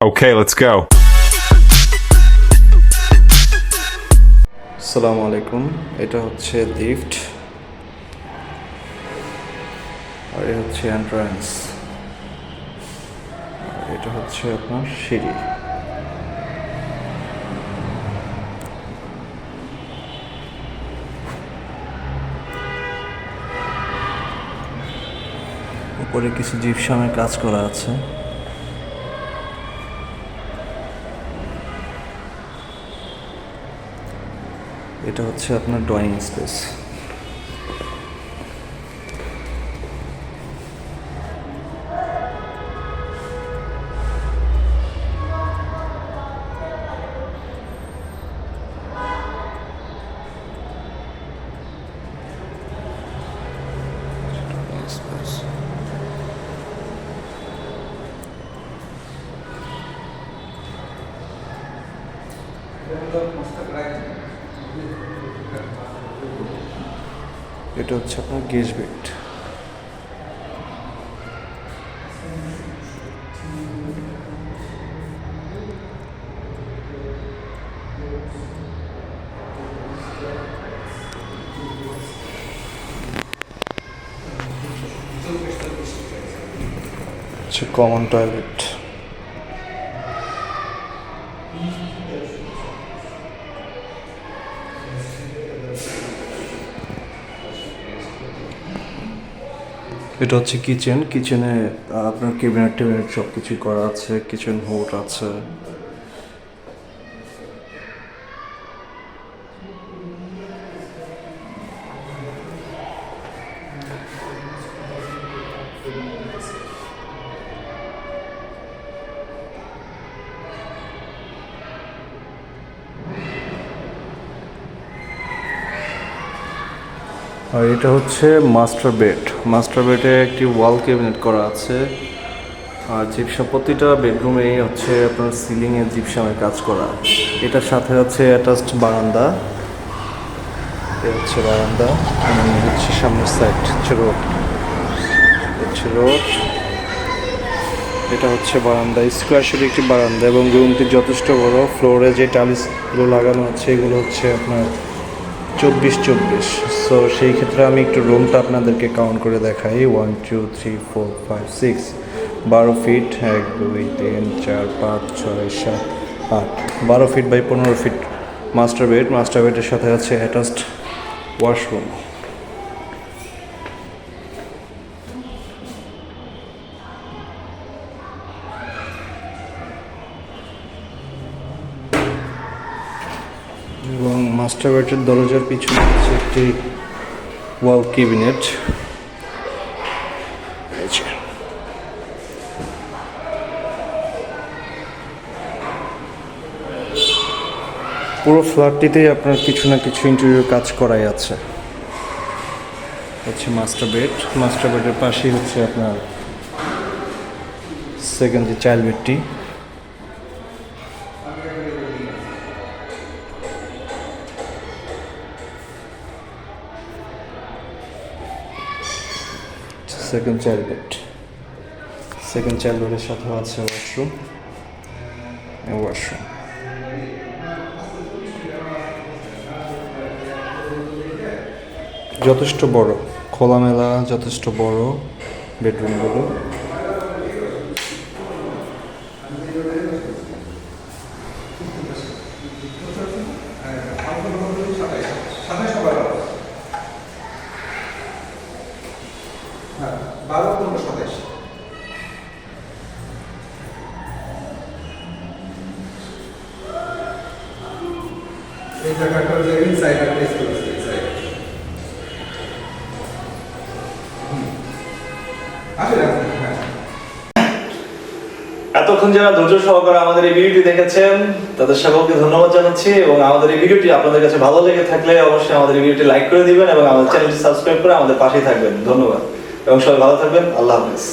Okay, let's go. আসসালামু আলাইকুম, এটা হচ্ছে লিফট আর এটা হচ্ছে এন্ট্রান্স আর এটা হচ্ছে আপনার সিঁড়ি। উপরে কিছু জিপসামের কাজ করা আছে। এটা হচ্ছে আপনার ড্রয়িং স্পেস। এটা হচ্ছে আপনার গেজ বেড। হচ্ছে কমন টয়লেট। এটা হচ্ছে কিচেন। কিচেনে আপনার ক্যাবিনেট টেবিনেট সব কিছুই করা আছে। কিচেন হুড আছে। আর এটা হচ্ছে মাস্টার বেড। মাস্টার বেডে একটি ওয়াল ক্যাবিনেট করা আছে। আর জিপসাম প্রতিটা বেডরুমেই হচ্ছে আপনার সিলিংয়ে জিপসামের কাজ করা। এটার সাথে হচ্ছে অ্যাটাচড বারান্দা। এটা হচ্ছে বারান্দা। হচ্ছে সামনের সাইড হচ্ছে রোড। হচ্ছে রোড। এটা হচ্ছে বারান্দা, স্কোয়ার শেপের একটি বারান্দা এবং রুমটি যথেষ্ট বড়। ফ্লোরে যে টাইলসগুলো লাগানো আছে এগুলো হচ্ছে আপনার 24-24। সো সেই ক্ষেত্রে আমি একটু রুমটা আপনাদেরকে কাউন্ট করে দেখাই। 1 2 3 4 5 6 12 feet. 1 2 3 4 5 6 7 8 12 feet by 15 feet master bed. Master বেডের সাথে আছে অ্যাটাচড ওয়াশরুম। এবং মাস্টার বেডের দরজার পিছনে আছে একটি ওয়াল ক্যাবিনেট। পুরো ফ্ল্যাটটিতেই আপনার কিছু না কিছু ইন্টেরিয়র কাজ করাই আছে। হচ্ছে মাস্টার বেড। মাস্টার বেডের পাশেই হচ্ছে আপনার সেকেন্ড যে চাইল্ড বেডটি। Second child bed. Second child বেডের সাথে আছে ওয়াশরুম। ওয়াশরুম যথেষ্ট বড়, খোলামেলা, যথেষ্ট বড় বেডরুমগুলো। এই জায়গাটা যে ইনসাইড আর প্লেস করেছে ইনসাইড আসলে হ্যাঁ। এতক্ষণ যারা ধৈর্য সহকারে আমাদের এই ভিডিওটি দেখেছেন তাদের সকলকে ধন্যবাদ জানাচ্ছি এবং আমাদের এই ভিডিওটি আপনাদের কাছে ভালো লেগে থাকলে অবশ্যই আমাদের এই ভিডিওটি লাইক করে দিবেন এবং আমাদের চ্যানেলটি সাবস্ক্রাইব করে আমাদের পাশেই থাকবেন। ধন্যবাদ এবং সবাই ভালো থাকবেন। আল্লাহ হাফেজ।